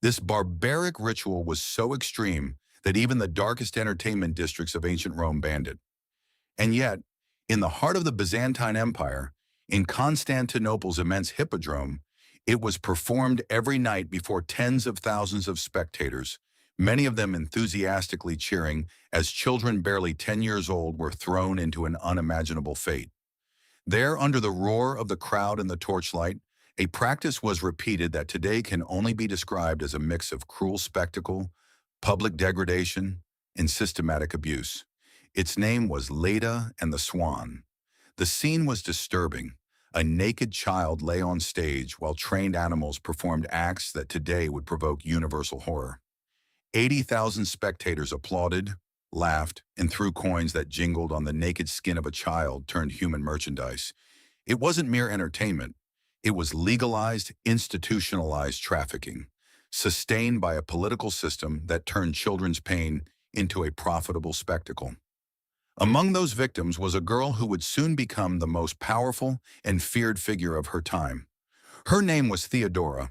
This barbaric ritual was so extreme that even the darkest entertainment districts of ancient Rome banned it. And yet, in the heart of the Byzantine Empire, in Constantinople's immense hippodrome, it was performed every night before tens of thousands of spectators, many of them enthusiastically cheering as children barely 10 years old were thrown into an unimaginable fate. There, under the roar of the crowd and the torchlight, a practice was repeated that today can only be described as a mix of cruel spectacle, public degradation, and systematic abuse. Its name was Leda and the Swan. The scene was disturbing. A naked child lay on stage while trained animals performed acts that today would provoke universal horror. 80,000 spectators applauded, laughed, and threw coins that jingled on the naked skin of a child turned human merchandise. It wasn't mere entertainment. It was legalized, institutionalized trafficking, sustained by a political system that turned children's pain into a profitable spectacle. Among those victims was a girl who would soon become the most powerful and feared figure of her time. Her name was Theodora.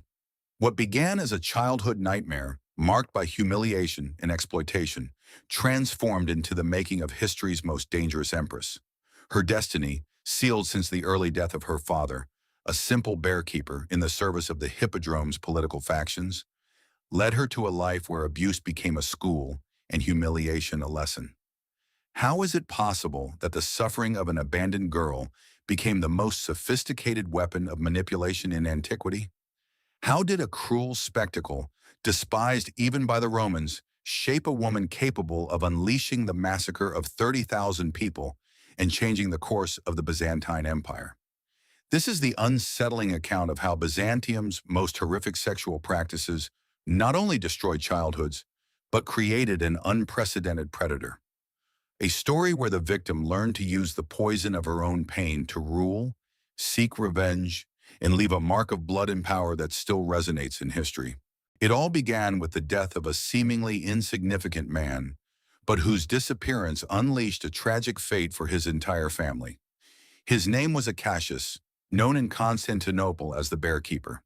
What began as a childhood nightmare, marked by humiliation and exploitation, transformed into the making of history's most dangerous empress. Her destiny, sealed since the early death of her father, a simple bearkeeper in the service of the hippodrome's political factions, led her to a life where abuse became a school and humiliation a lesson. How is it possible that the suffering of an abandoned girl became the most sophisticated weapon of manipulation in antiquity? How did a cruel spectacle, despised even by the Romans, shape a woman capable of unleashing the massacre of 30,000 people and changing the course of the Byzantine Empire? This is the unsettling account of how Byzantium's most horrific sexual practices not only destroyed childhoods, but created an unprecedented predator. A story where the victim learned to use the poison of her own pain to rule, seek revenge, and leave a mark of blood and power that still resonates in history. It all began with the death of a seemingly insignificant man, but whose disappearance unleashed a tragic fate for his entire family. His name was Acacius, known in Constantinople as the Bearkeeper.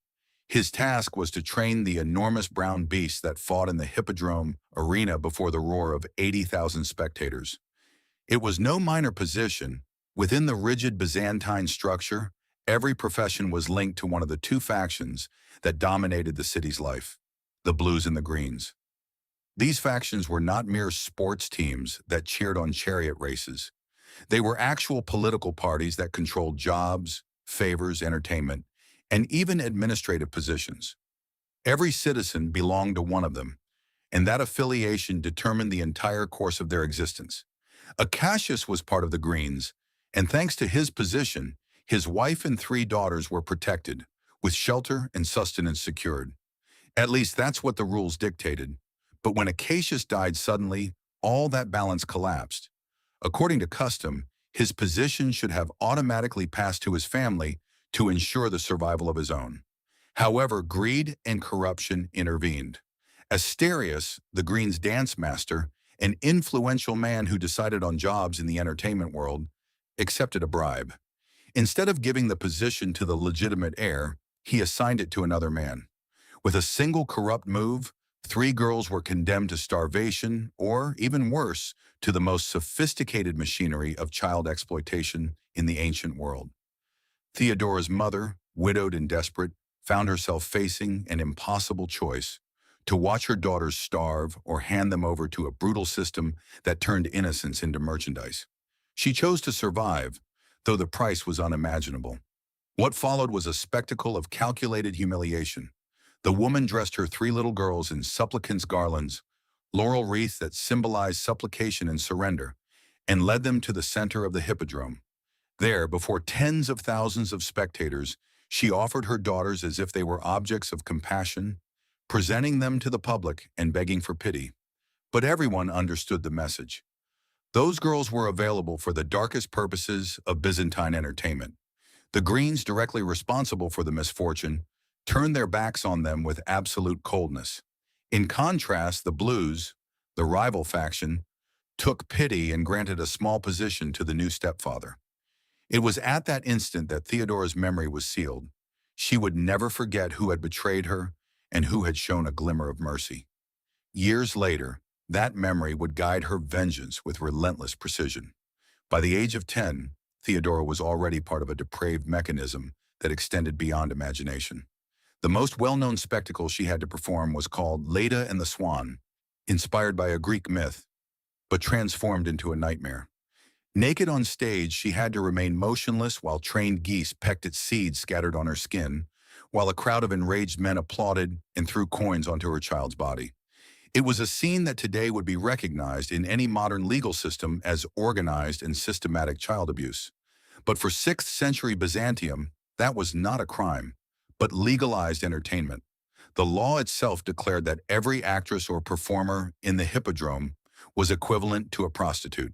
His task was to train the enormous brown beasts that fought in the hippodrome arena before the roar of 80,000 spectators. It was no minor position. Within the rigid Byzantine structure, every profession was linked to one of the two factions that dominated the city's life, the Blues and the Greens. These factions were not mere sports teams that cheered on chariot races. They were actual political parties that controlled jobs, favors, entertainment, and even administrative positions. Every citizen belonged to one of them, and that affiliation determined the entire course of their existence. Acacius was part of the Greens, and thanks to his position, his wife and 3 daughters were protected, with shelter and sustenance secured. At least that's what the rules dictated. But when Acacius died suddenly, all that balance collapsed. According to custom, his position should have automatically passed to his family to ensure the survival of his own. However, greed and corruption intervened. Asterius, the Greens' dance master, an influential man who decided on jobs in the entertainment world, accepted a bribe. Instead of giving the position to the legitimate heir, he assigned it to another man. With a single corrupt move, 3 girls were condemned to starvation, or, even worse, to the most sophisticated machinery of child exploitation in the ancient world. Theodora's mother, widowed and desperate, found herself facing an impossible choice: to watch her daughters starve or hand them over to a brutal system that turned innocence into merchandise. She chose to survive, though the price was unimaginable. What followed was a spectacle of calculated humiliation. The woman dressed her 3 little girls in supplicants' garlands, laurel wreaths that symbolized supplication and surrender, and led them to the center of the hippodrome. There, before tens of thousands of spectators, she offered her daughters as if they were objects of compassion, presenting them to the public and begging for pity. But everyone understood the message. Those girls were available for the darkest purposes of Byzantine entertainment. The Greens, directly responsible for the misfortune, turned their backs on them with absolute coldness. In contrast, the Blues, the rival faction, took pity and granted a small position to the new stepfather. It was at that instant that Theodora's memory was sealed. She would never forget who had betrayed her, and who had shown a glimmer of mercy. Years later, that memory would guide her vengeance with relentless precision. By the age of 10, Theodora was already part of a depraved mechanism that extended beyond imagination. The most well-known spectacle she had to perform was called Leda and the Swan, inspired by a Greek myth, but transformed into a nightmare. Naked on stage, she had to remain motionless while trained geese pecked at seeds scattered on her skin, while a crowd of enraged men applauded and threw coins onto her child's body. It was a scene that today would be recognized in any modern legal system as organized and systematic child abuse. But for 6th century Byzantium, that was not a crime, but legalized entertainment. The law itself declared that every actress or performer in the hippodrome was equivalent to a prostitute.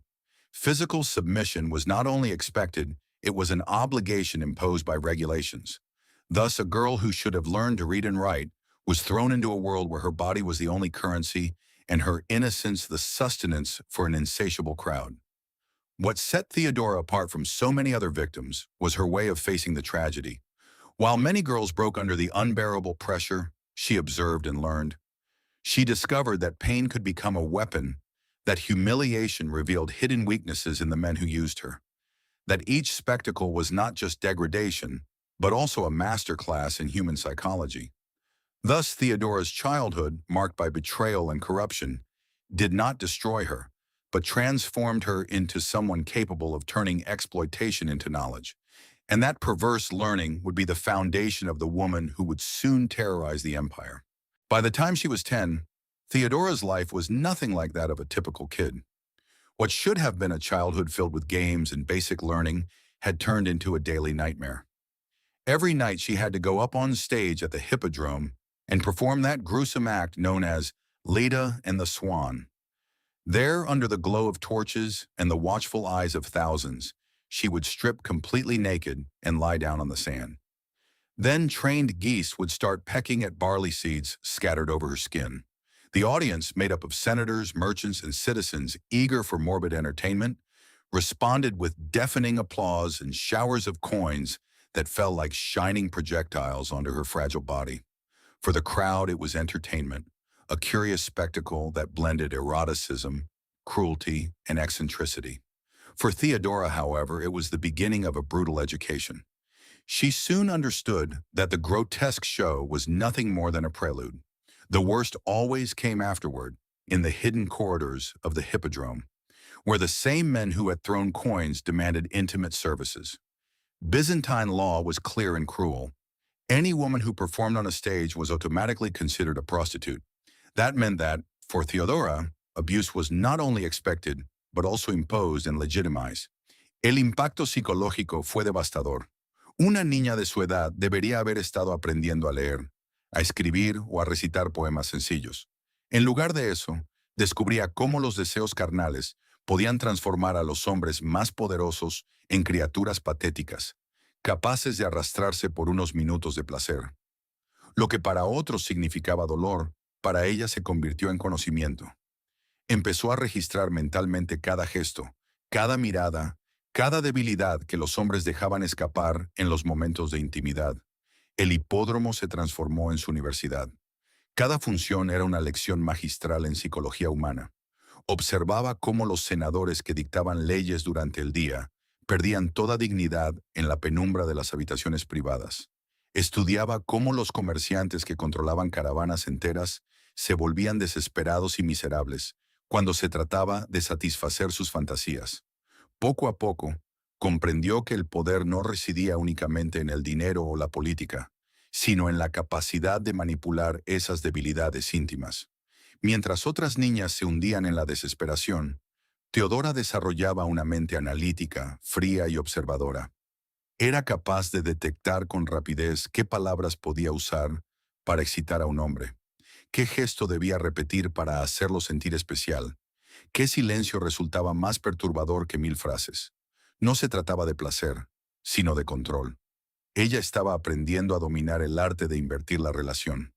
Physical submission was not only expected, it was an obligation imposed by regulations. Thus, a girl who should have learned to read and write was thrown into a world where her body was the only currency and her innocence the sustenance for an insatiable crowd. What set Theodora apart from so many other victims was her way of facing the tragedy. While many girls broke under the unbearable pressure, she observed and learned. She discovered that pain could become a weapon, that humiliation revealed hidden weaknesses in the men who used her, that each spectacle was not just degradation, but also a masterclass in human psychology. Thus, Theodora's childhood, marked by betrayal and corruption, did not destroy her, but transformed her into someone capable of turning exploitation into knowledge. And that perverse learning would be the foundation of the woman who would soon terrorize the empire. By the time she was 10, Theodora's life was nothing like that of a typical kid. What should have been a childhood filled with games and basic learning had turned into a daily nightmare. Every night she had to go up on stage at the hippodrome and perform that gruesome act known as Leda and the Swan. There, under the glow of torches and the watchful eyes of thousands, she would strip completely naked and lie down on the sand. Then trained geese would start pecking at barley seeds scattered over her skin. The audience, made up of senators, merchants, and citizens eager for morbid entertainment, responded with deafening applause and showers of coins that fell like shining projectiles onto her fragile body. For the crowd, it was entertainment, a curious spectacle that blended eroticism, cruelty, and eccentricity. For Theodora, however, it was the beginning of a brutal education. She soon understood that the grotesque show was nothing more than a prelude. The worst always came afterward, in the hidden corridors of the hippodrome, where the same men who had thrown coins demanded intimate services. Byzantine law was clear and cruel. Any woman who performed on a stage was automatically considered a prostitute. That meant that, for Theodora, abuse was not only expected, but also imposed and legitimized. El impacto psicológico fue devastador. Una niña de su edad debería haber estado aprendiendo a leer, a escribir o a recitar poemas sencillos. En lugar de eso, descubría cómo los deseos carnales podían transformar a los hombres más poderosos en criaturas patéticas, capaces de arrastrarse por unos minutos de placer. Lo que para otros significaba dolor, para ella se convirtió en conocimiento. Empezó a registrar mentalmente cada gesto, cada mirada, cada debilidad que los hombres dejaban escapar en los momentos de intimidad. El hipódromo se transformó en su universidad. Cada función era una lección magistral en psicología humana. Observaba cómo los senadores que dictaban leyes durante el día perdían toda dignidad en la penumbra de las habitaciones privadas. Estudiaba cómo los comerciantes que controlaban caravanas enteras se volvían desesperados y miserables cuando se trataba de satisfacer sus fantasías. Poco a poco, comprendió que el poder no residía únicamente en el dinero o la política, sino en la capacidad de manipular esas debilidades íntimas. Mientras otras niñas se hundían en la desesperación, Teodora desarrollaba una mente analítica, fría y observadora. Era capaz de detectar con rapidez qué palabras podía usar para excitar a un hombre, qué gesto debía repetir para hacerlo sentir especial, qué silencio resultaba más perturbador que 1000 frases. No se trataba de placer, sino de control. Ella estaba aprendiendo a dominar el arte de invertir la relación,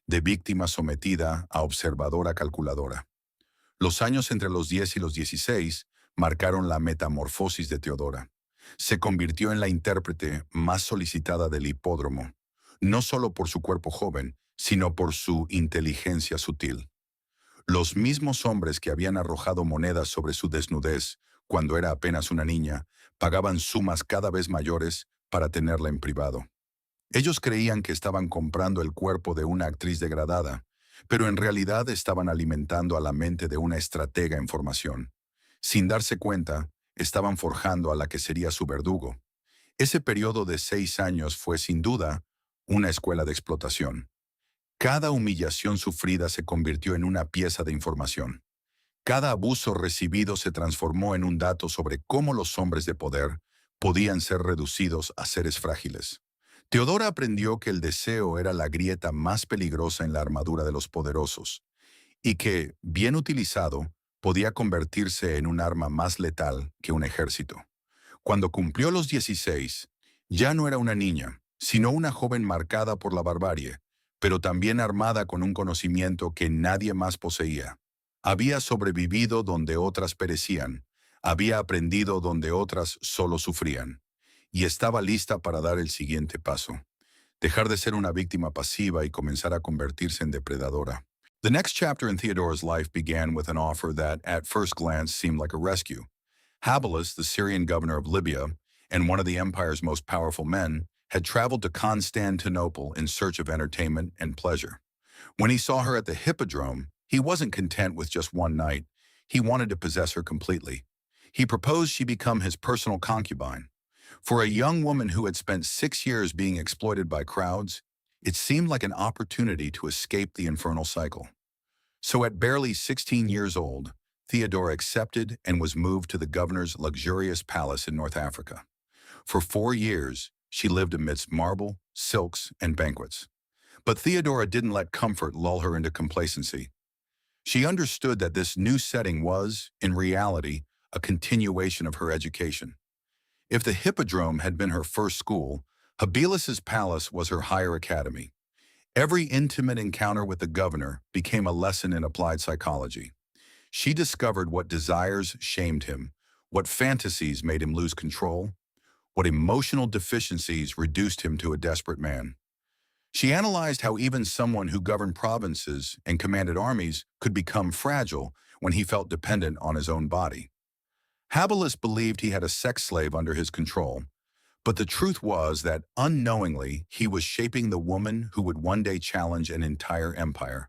de víctima sometida a observadora calculadora. Los años entre los 10 y los 16 marcaron la metamorfosis de Teodora. Se convirtió en la intérprete más solicitada del hipódromo, no solo por su cuerpo joven, sino por su inteligencia sutil. Los mismos hombres que habían arrojado monedas sobre su desnudez cuando era apenas una niña, pagaban sumas cada vez mayores para tenerla en privado. Ellos creían que estaban comprando el cuerpo de una actriz degradada, pero en realidad estaban alimentando a la mente de una estratega en formación. Sin darse cuenta, estaban forjando a la que sería su verdugo. Ese periodo de 6 años fue sin duda una escuela de explotación. Cada humillación sufrida se convirtió en una pieza de información. Cada abuso recibido se transformó en un dato sobre cómo los hombres de poder podían ser reducidos a seres frágiles. Teodora aprendió que el deseo era la grieta más peligrosa en la armadura de los poderosos y que, bien utilizado, podía convertirse en un arma más letal que un ejército. Cuando cumplió los 16, ya no era una niña, sino una joven marcada por la barbarie, pero también armada con un conocimiento que nadie más poseía. Había sobrevivido donde otras perecían, había aprendido donde otras solo sufrían, y estaba lista para dar el siguiente paso: dejar de ser una víctima pasiva y comenzar a convertirse en depredadora. The next chapter in Theodora's life began with an offer that, at first glance, seemed like a rescue. Habilus, the Syrian governor of Libya, and one of the empire's most powerful men, had traveled to Constantinople in search of entertainment and pleasure. When he saw her at the Hippodrome, he wasn't content with just one night. He wanted to possess her completely. He proposed she become his personal concubine. For a young woman who had spent 6 years being exploited by crowds, it seemed like an opportunity to escape the infernal cycle. So at barely 16 years old, Theodora accepted and was moved to the governor's luxurious palace in North Africa. For 4 years, she lived amidst marble, silks, and banquets. But Theodora didn't let comfort lull her into complacency. She understood that this new setting was, in reality, a continuation of her education. If the Hippodrome had been her first school, Habilus's palace was her higher academy. Every intimate encounter with the governor became a lesson in applied psychology. She discovered what desires shamed him, what fantasies made him lose control, what emotional deficiencies reduced him to a desperate man. She analyzed how even someone who governed provinces and commanded armies could become fragile when he felt dependent on his own body. Habilus believed he had a sex slave under his control, but the truth was that unknowingly he was shaping the woman who would one day challenge an entire empire.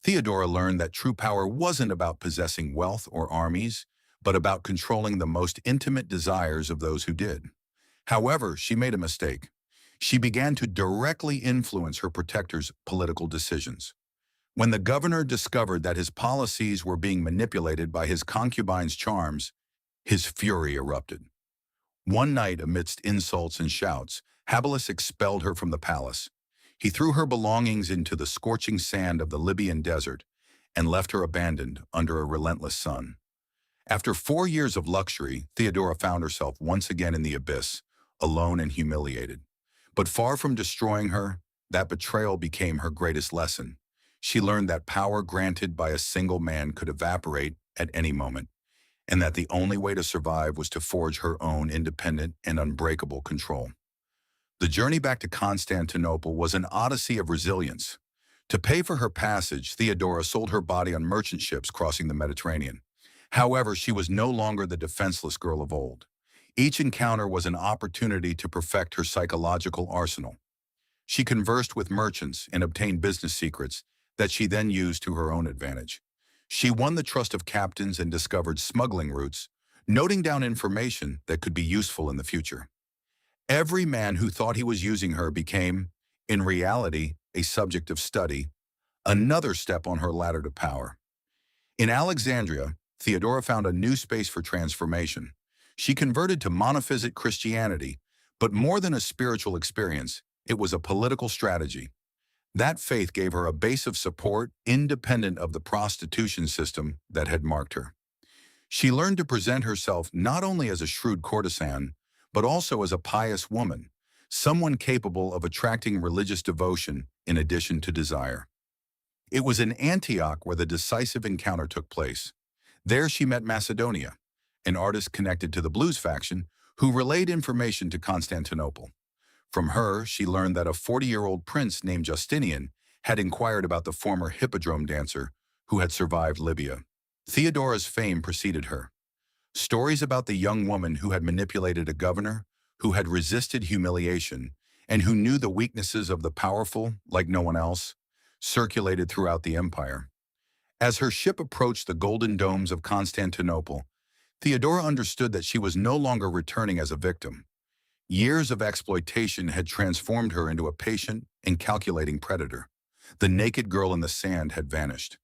Theodora learned that true power wasn't about possessing wealth or armies, but about controlling the most intimate desires of those who did. However, she made a mistake. She began to directly influence her protector's political decisions. When the governor discovered that his policies were being manipulated by his concubine's charms, his fury erupted. One night, amidst insults and shouts, Habilus expelled her from the palace. He threw her belongings into the scorching sand of the Libyan desert and left her abandoned under a relentless sun. After 4 years of luxury, Theodora found herself once again in the abyss, alone and humiliated. But far from destroying her, that betrayal became her greatest lesson. She learned that power granted by a single man could evaporate at any moment, and that the only way to survive was to forge her own independent and unbreakable control. The journey back to Constantinople was an odyssey of resilience. To pay for her passage, Theodora sold her body on merchant ships crossing the Mediterranean. However, she was no longer the defenseless girl of old. Each encounter was an opportunity to perfect her psychological arsenal. She conversed with merchants and obtained business secrets that she then used to her own advantage. She won the trust of captains and discovered smuggling routes, noting down information that could be useful in the future. Every man who thought he was using her became, in reality, a subject of study, another step on her ladder to power. In Alexandria, Theodora found a new space for transformation. She converted to monophysite Christianity, but more than a spiritual experience, it was a political strategy. That faith gave her a base of support independent of the prostitution system that had marked her. She learned to present herself not only as a shrewd courtesan, but also as a pious woman, someone capable of attracting religious devotion in addition to desire. It was in Antioch where the decisive encounter took place. There she met Macedonia, an artist connected to the blues faction, who relayed information to Constantinople. From her, she learned that a 40-year-old prince named Justinian had inquired about the former hippodrome dancer who had survived Libya. Theodora's fame preceded her. Stories about the young woman who had manipulated a governor, who had resisted humiliation, and who knew the weaknesses of the powerful like no one else, circulated throughout the empire. As her ship approached the golden domes of Constantinople, Theodora understood that she was no longer returning as a victim. Years of exploitation had transformed her into a patient and calculating predator. The naked girl in the sand had vanished.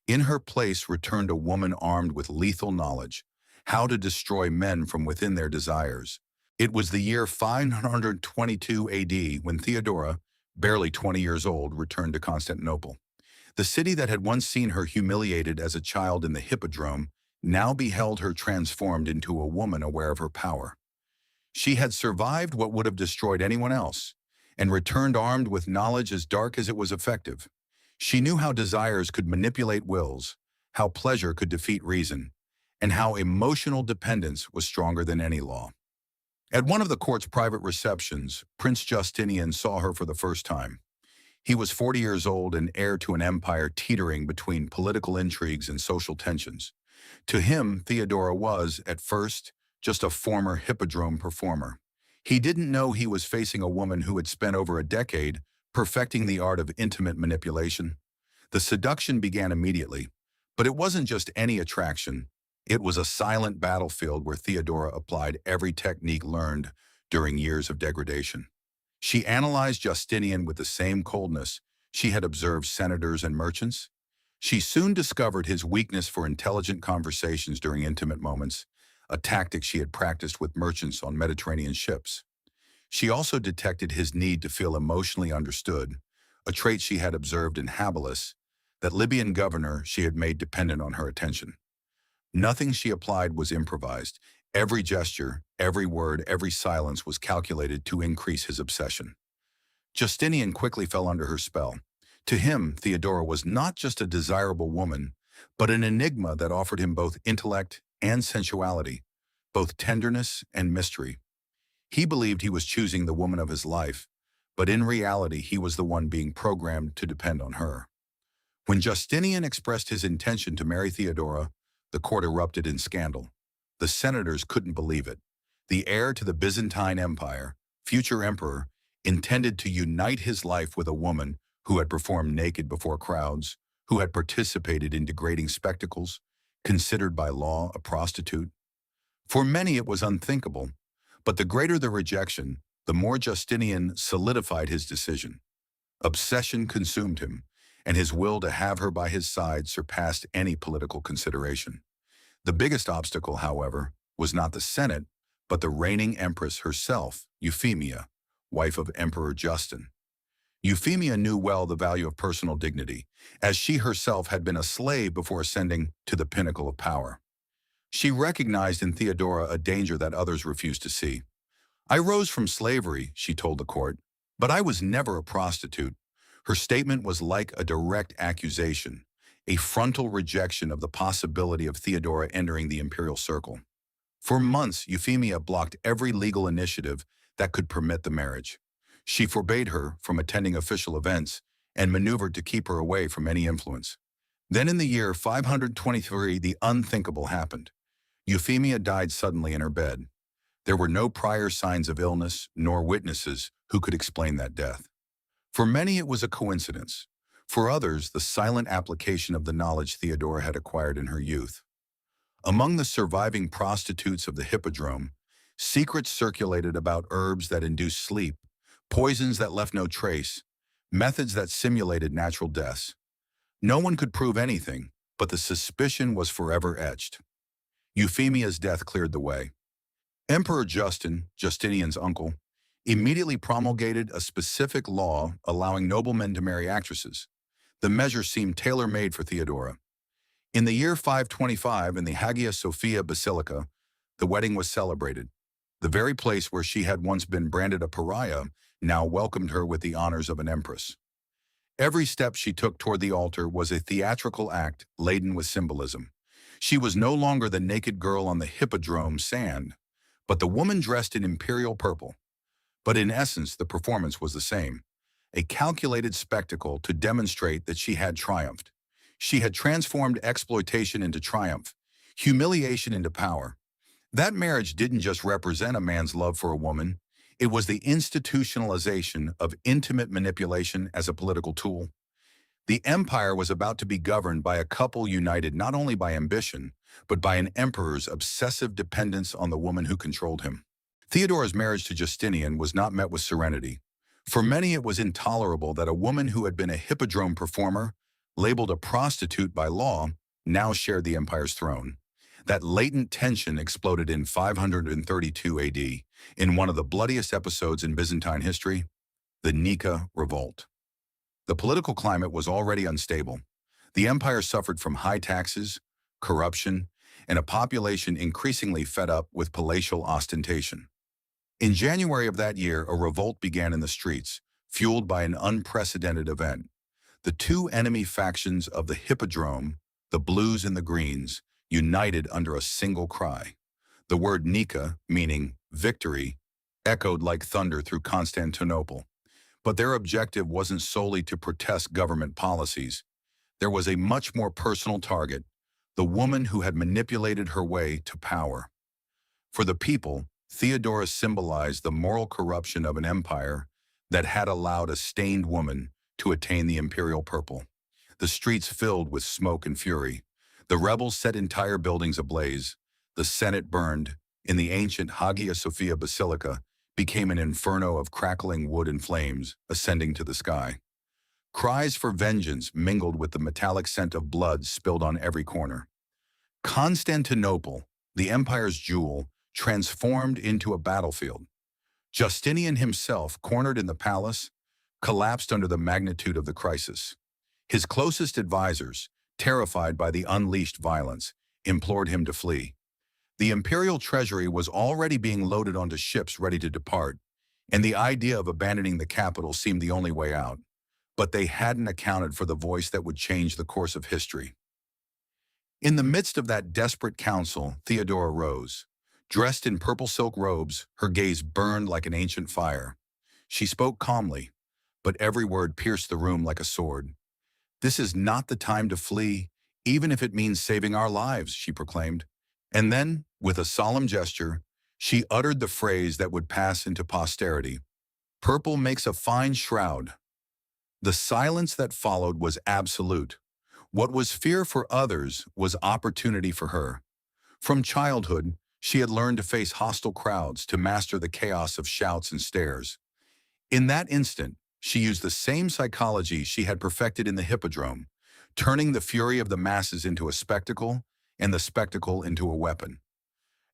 In her place returned a woman armed with lethal knowledge, how to destroy men from within their desires. It was the year 522 AD when Theodora, barely 20 years old, returned to Constantinople. The city that had once seen her humiliated as a child in the hippodrome now beheld her transformed into a woman aware of her power. She had survived what would have destroyed anyone else, and returned armed with knowledge as dark as it was effective. She knew how desires could manipulate wills, how pleasure could defeat reason, and how emotional dependence was stronger than any law. At one of the court's private receptions, Prince Justinian saw her for the first time. He was 40 years old and heir to an empire teetering between political intrigues and social tensions. To him, Theodora was, at first, just a former hippodrome performer. He didn't know he was facing a woman who had spent over a decade perfecting the art of intimate manipulation. The seduction began immediately, but it wasn't just any attraction. It was a silent battlefield where Theodora applied every technique learned during years of degradation. She analyzed Justinian with the same coldness she had observed senators and merchants. She soon discovered his weakness for intelligent conversations during intimate moments, a tactic she had practiced with merchants on Mediterranean ships. She also detected his need to feel emotionally understood, a trait she had observed in Habilis, that Libyan governor she had made dependent on her attention. Nothing she applied was improvised. Every gesture, every word, every silence was calculated to increase his obsession. Justinian quickly fell under her spell. To him, Theodora was not just a desirable woman, but an enigma that offered him both intellect and sensuality, both tenderness and mystery. He believed he was choosing the woman of his life, but in reality he was the one being programmed to depend on her. When Justinian expressed his intention to marry Theodora, the court erupted in scandal. The senators couldn't believe it. The heir to the Byzantine Empire, future emperor, intended to unite his life with a woman who had performed naked before crowds, who had participated in degrading spectacles, considered by law a prostitute. For many it was unthinkable, but the greater the rejection, the more Justinian solidified his decision. Obsession consumed him, and his will to have her by his side surpassed any political consideration. The biggest obstacle, however, was not the Senate, but the reigning empress herself, Euphemia, wife of Emperor Justin. Euphemia knew well the value of personal dignity, as she herself had been a slave before ascending to the pinnacle of power. She recognized in Theodora a danger that others refused to see. "I rose from slavery," she told the court, "but I was never a prostitute." Her statement was like a direct accusation, a frontal rejection of the possibility of Theodora entering the imperial circle. For months, Euphemia blocked every legal initiative that could permit the marriage. She forbade her from attending official events and maneuvered to keep her away from any influence. Then in the year 523, the unthinkable happened. Euphemia died suddenly in her bed. There were no prior signs of illness nor witnesses who could explain that death. For many it was a coincidence. For others, the silent application of the knowledge Theodora had acquired in her youth. Among the surviving prostitutes of the hippodrome, secrets circulated about herbs that induced sleep, poisons that left no trace, methods that simulated natural deaths. No one could prove anything, but the suspicion was forever etched. Euphemia's death cleared the way. Emperor Justin, Justinian's uncle, immediately promulgated a specific law allowing noblemen to marry actresses. The measure seemed tailor-made for Theodora. In the year 525, in the Hagia Sophia Basilica, the wedding was celebrated. The very place where she had once been branded a pariah now welcomed her with the honors of an empress. Every step she took toward the altar was a theatrical act laden with symbolism. She was no longer the naked girl on the hippodrome sand, but the woman dressed in imperial purple. But in essence, the performance was the same. a calculated spectacle to demonstrate that she had triumphed. She had transformed exploitation into triumph, humiliation into power. That marriage didn't just represent a man's love for a woman, it was the institutionalization of intimate manipulation as a political tool. The empire was about to be governed by a couple united not only by ambition, but by an emperor's obsessive dependence on the woman who controlled him. Theodora's marriage to Justinian was not met with serenity. For many, it was intolerable that a woman who had been a hippodrome performer, labeled a prostitute by law, now shared the empire's throne. That latent tension exploded in 532 AD, in one of the bloodiest episodes in Byzantine history, the Nika Revolt. The political climate was already unstable. The empire suffered from high taxes, corruption, and a population increasingly fed up with palatial ostentation. In January of that year, a revolt began in the streets, fueled by an unprecedented event. The two enemy factions of the Hippodrome, the Blues and the Greens, united under a single cry. The word Nika, meaning victory, echoed like thunder through Constantinople. But their objective wasn't solely to protest government policies. There was a much more personal target, the woman who had manipulated her way to power. For the people, Theodora symbolized the moral corruption of an empire that had allowed a stained woman to attain the imperial purple. The streets filled with smoke and fury. The rebels set entire buildings ablaze. The Senate burned. In the ancient Hagia Sophia Basilica became an inferno of crackling wood and flames ascending to the sky. Cries for vengeance mingled with the metallic scent of blood spilled on every corner. Constantinople, the empire's jewel, transformed into a battlefield. Justinian himself, cornered in the palace, collapsed under the magnitude of the crisis. His closest advisors, terrified by the unleashed violence, implored him to flee. The imperial treasury was already being loaded onto ships ready to depart, and the idea of abandoning the capital seemed the only way out. But they hadn't accounted for the voice that would change the course of history. In the midst of that desperate council, Theodora rose. Dressed in purple silk robes, her gaze burned like an ancient fire. She spoke calmly, but every word pierced the room like a sword. "This is not the time to flee, even if it means saving our lives," she proclaimed. And then, with a solemn gesture, she uttered the phrase that would pass into posterity. "Purple makes a fine shroud." The silence that followed was absolute. What was fear for others was opportunity for her. From childhood, she had learned to face hostile crowds, to master the chaos of shouts and stares. In that instant, she used the same psychology she had perfected in the Hippodrome, turning the fury of the masses into a spectacle and the spectacle into a weapon.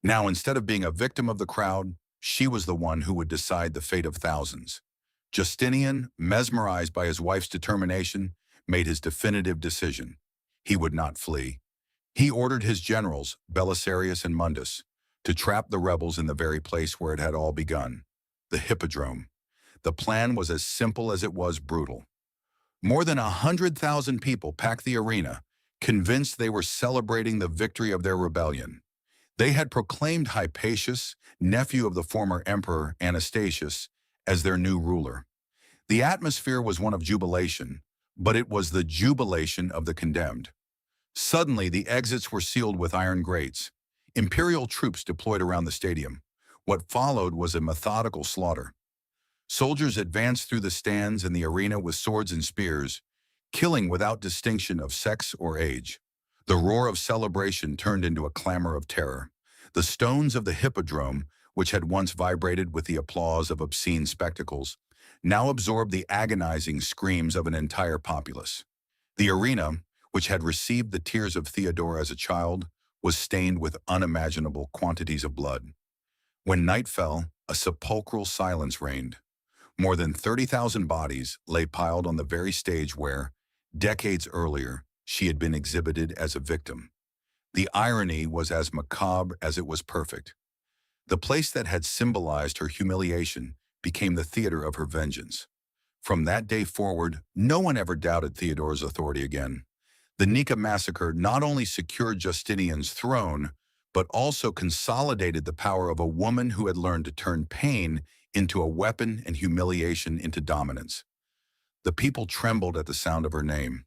Now, instead of being a victim of the crowd, she was the one who would decide the fate of thousands. Justinian, mesmerized by his wife's determination, made his definitive decision. He would not flee. He ordered his generals, Belisarius and Mundus, to trap the rebels in the very place where it had all begun, the Hippodrome. The plan was as simple as it was brutal. More than 100,000 people packed the arena, convinced they were celebrating the victory of their rebellion. They had proclaimed Hypatius, nephew of the former emperor Anastasius, as their new ruler. The atmosphere was one of jubilation, but it was the jubilation of the condemned. Suddenly, the exits were sealed with iron grates. Imperial troops deployed around the stadium. What followed was a methodical slaughter. Soldiers advanced through the stands and the arena with swords and spears, killing without distinction of sex or age. The roar of celebration turned into a clamor of terror. The stones of the Hippodrome, which had once vibrated with the applause of obscene spectacles, now absorbed the agonizing screams of an entire populace. The arena, which had received the tears of Theodora as a child, was stained with unimaginable quantities of blood. When night fell, a sepulchral silence reigned. More than 30,000 bodies lay piled on the very stage where, decades earlier, she had been exhibited as a victim. The irony was as macabre as it was perfect. The place that had symbolized her humiliation became the theater of her vengeance. From that day forward, no one ever doubted Theodora's authority again. The Nika massacre not only secured Justinian's throne, but also consolidated the power of a woman who had learned to turn pain into a weapon and humiliation into dominance. The people trembled at the sound of her name,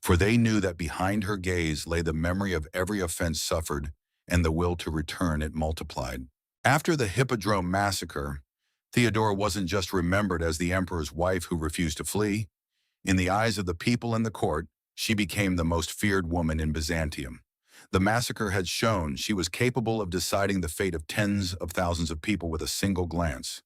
for they knew that behind her gaze lay the memory of every offense suffered and the will to return it multiplied. After the Hippodrome massacre, Theodora wasn't just remembered as the emperor's wife who refused to flee. In the eyes of the people and the court, she became the most feared woman in Byzantium. The massacre had shown she was capable of deciding the fate of tens of thousands of people with a single glance.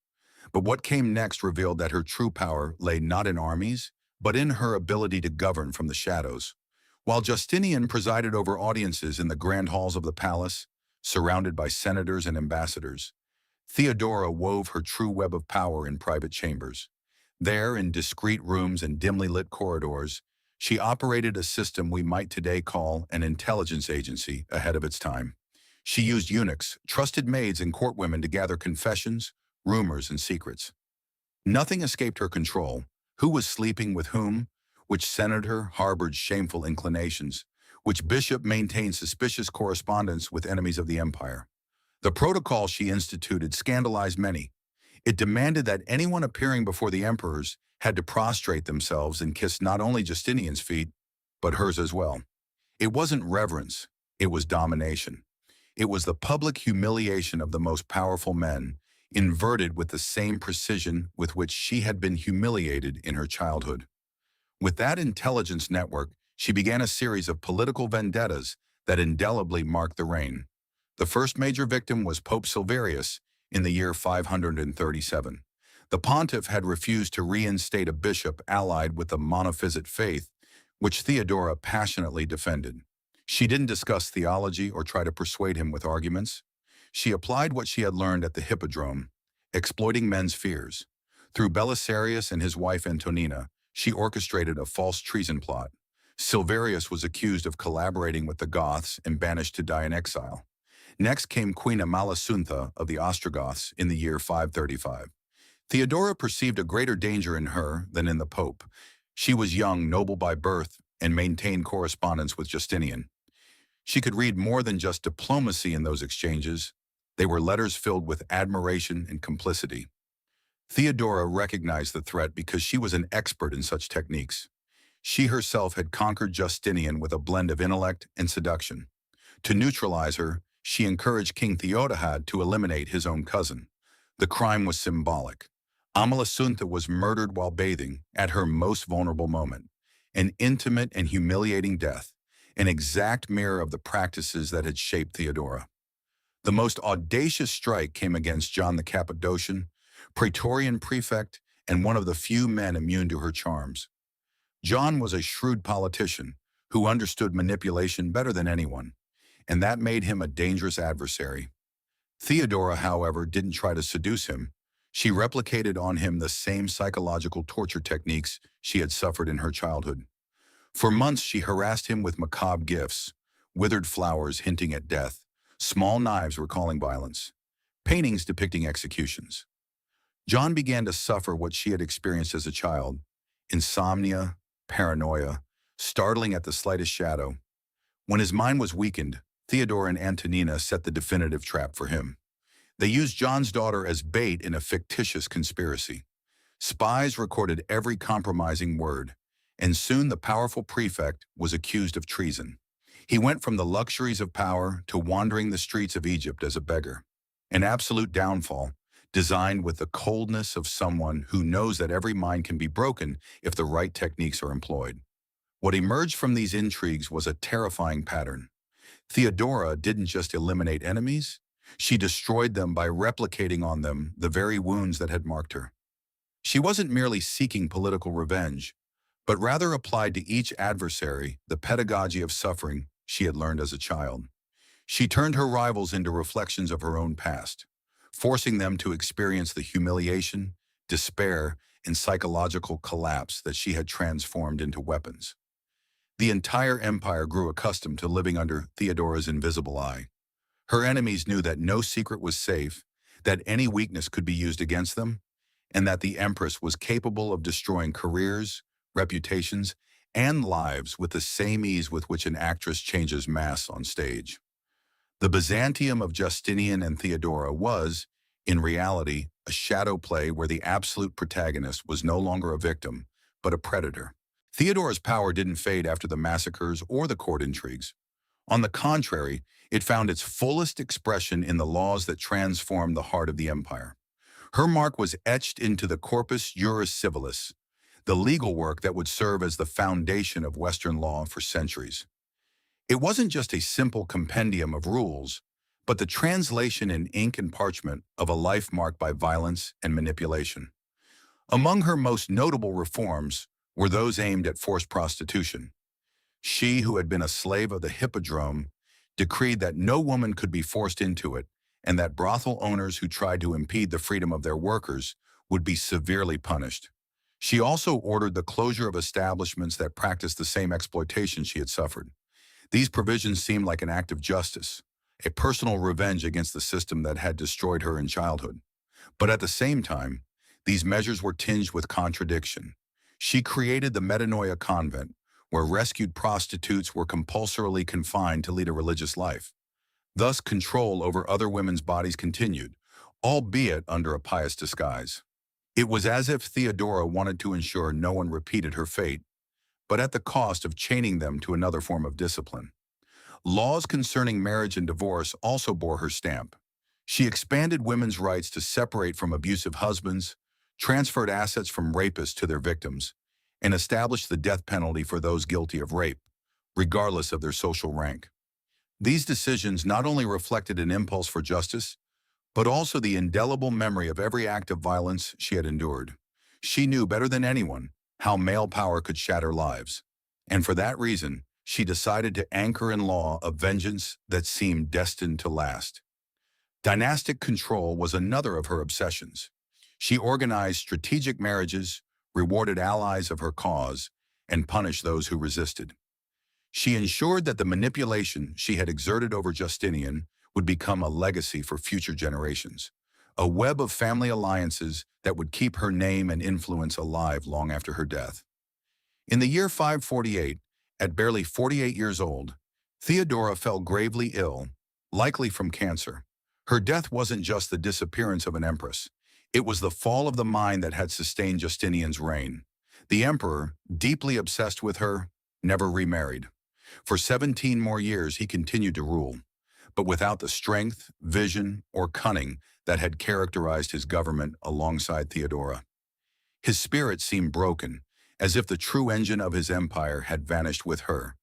But what came next revealed that her true power lay not in armies, but in her ability to govern from the shadows. While Justinian presided over audiences in the grand halls of the palace, surrounded by senators and ambassadors, Theodora wove her true web of power in private chambers. There, in discreet rooms and dimly lit corridors, she operated a system we might today call an intelligence agency ahead of its time. She used eunuchs, trusted maids, and courtwomen to gather confessions, rumors, and secrets. Nothing escaped her control. Who was sleeping with whom? Which senator harbored shameful inclinations? Which bishop maintained suspicious correspondence with enemies of the empire? The protocol she instituted scandalized many. It demanded that anyone appearing before the emperors had to prostrate themselves and kiss not only Justinian's feet, but hers as well. It wasn't reverence, it was domination. It was the public humiliation of the most powerful men, inverted with the same precision with which she had been humiliated in her childhood. With that intelligence network, she began a series of political vendettas that indelibly marked the reign. The first major victim was Pope Silverius in the year 537. The pontiff had refused to reinstate a bishop allied with the monophysite faith, which Theodora passionately defended. She didn't discuss theology or try to persuade him with arguments. She applied what she had learned at the Hippodrome, exploiting men's fears. Through Belisarius and his wife Antonina, she orchestrated a false treason plot. Silverius was accused of collaborating with the Goths and banished to die in exile. Next came Queen Amalasuntha of the Ostrogoths in the year 535. Theodora perceived a greater danger in her than in the Pope. She was young, noble by birth, and maintained correspondence with Justinian. She could read more than just diplomacy in those exchanges. They were letters filled with admiration and complicity. Theodora recognized the threat because she was an expert in such techniques. She herself had conquered Justinian with a blend of intellect and seduction. To neutralize her, she encouraged King Theodahad to eliminate his own cousin. The crime was symbolic. Amalasuntha was murdered while bathing at her most vulnerable moment, an intimate and humiliating death, an exact mirror of the practices that had shaped Theodora. The most audacious strike came against John the Cappadocian, Praetorian prefect, and one of the few men immune to her charms. John was a shrewd politician who understood manipulation better than anyone, and that made him a dangerous adversary. Theodora, however, didn't try to seduce him. She replicated on him the same psychological torture techniques she had suffered in her childhood. For months, she harassed him with macabre gifts, withered flowers hinting at death, small knives recalling violence, paintings depicting executions. John began to suffer what she had experienced as a child: insomnia, paranoia, startling at the slightest shadow. When his mind was weakened, Theodora and Antonina set the definitive trap for him. They used John's daughter as bait in a fictitious conspiracy. Spies recorded every compromising word, and soon the powerful prefect was accused of treason. He went from the luxuries of power to wandering the streets of Egypt as a beggar. An absolute downfall, designed with the coldness of someone who knows that every mind can be broken if the right techniques are employed. What emerged from these intrigues was a terrifying pattern. Theodora didn't just eliminate enemies, she destroyed them by replicating on them the very wounds that had marked her. She wasn't merely seeking political revenge, but rather applied to each adversary the pedagogy of suffering she had learned as a child. She turned her rivals into reflections of her own past, forcing them to experience the humiliation, despair, and psychological collapse that she had transformed into weapons. The entire empire grew accustomed to living under Theodora's invisible eye. Her enemies knew that no secret was safe, that any weakness could be used against them, and that the Empress was capable of destroying careers, reputations, and lives with the same ease with which an actress changes masks on stage. The Byzantium of Justinian and Theodora was, in reality, a shadow play where the absolute protagonist was no longer a victim, but a predator. Theodora's power didn't fade after the massacres or the court intrigues. On the contrary, it found its fullest expression in the laws that transformed the heart of the empire. Her mark was etched into the Corpus Juris Civilis, the legal work that would serve as the foundation of Western law for centuries. It wasn't just a simple compendium of rules, but the translation in ink and parchment of a life marked by violence and manipulation. Among her most notable reforms were those aimed at forced prostitution. She, who had been a slave of the hippodrome, decreed that no woman could be forced into it, and that brothel owners who tried to impede the freedom of their workers would be severely punished. She also ordered the closure of establishments that practiced the same exploitation she had suffered. These provisions seemed like an act of justice, a personal revenge against the system that had destroyed her in childhood. But at the same time, these measures were tinged with contradiction. She created the Metanoia convent, where rescued prostitutes were compulsorily confined to lead a religious life. Thus, control over other women's bodies continued, albeit under a pious disguise. It was as if Theodora wanted to ensure no one repeated her fate, but at the cost of chaining them to another form of discipline. Laws concerning marriage and divorce also bore her stamp. She expanded women's rights to separate from abusive husbands, transferred assets from rapists to their victims, and established the death penalty for those guilty of rape, regardless of their social rank. These decisions not only reflected an impulse for justice, but also the indelible memory of every act of violence she had endured. She knew better than anyone how male power could shatter lives, and for that reason, she decided to anchor in law a vengeance that seemed destined to last. Dynastic control was another of her obsessions. She organized strategic marriages, rewarded allies of her cause, and punished those who resisted. She ensured that the manipulation she had exerted over Justinian would become a legacy for future generations, a web of family alliances that would keep her name and influence alive long after her death. In the year 548, at barely 48 years old, Theodora fell gravely ill, likely from cancer. Her death wasn't just the disappearance of an empress. It was the fall of the mind that had sustained Justinian's reign. The emperor, deeply obsessed with her, never remarried. For 17 more years, he continued to rule, but without the strength, vision, or cunning that had characterized his government alongside Theodora. His spirit seemed broken, as if the true engine of his empire had vanished with her.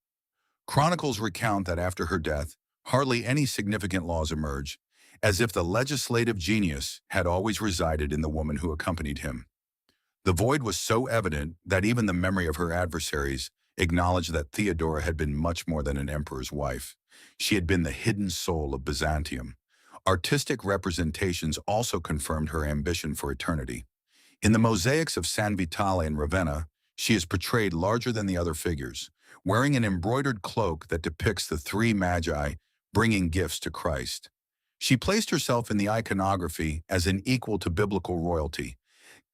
Chronicles recount that after her death, hardly any significant laws emerged, as if the legislative genius had always resided in the woman who accompanied him. The void was so evident that even the memory of her adversaries acknowledged that Theodora had been much more than an emperor's wife. She had been the hidden soul of Byzantium. Artistic representations also confirmed her ambition for eternity. In the mosaics of San Vitale in Ravenna, she is portrayed larger than the other figures, wearing an embroidered cloak that depicts the three magi bringing gifts to Christ. She placed herself in the iconography as an equal to biblical royalty,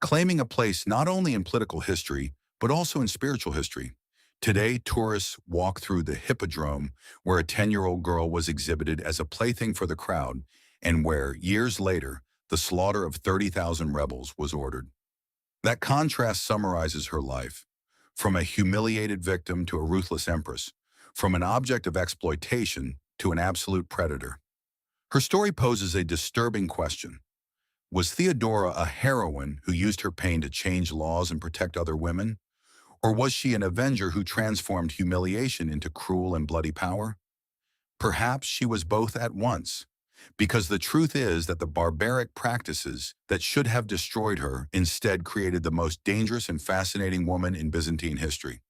claiming a place not only in political history, but also in spiritual history. Today, tourists walk through the hippodrome, where a 10-year-old girl was exhibited as a plaything for the crowd, and where, years later, the slaughter of 30,000 rebels was ordered. That contrast summarizes her life, from a humiliated victim to a ruthless empress, from an object of exploitation to an absolute predator. Her story poses a disturbing question. Was Theodora a heroine who used her pain to change laws and protect other women? Or was she an avenger who transformed humiliation into cruel and bloody power? Perhaps she was both at once, because the truth is that the barbaric practices that should have destroyed her instead created the most dangerous and fascinating woman in Byzantine history.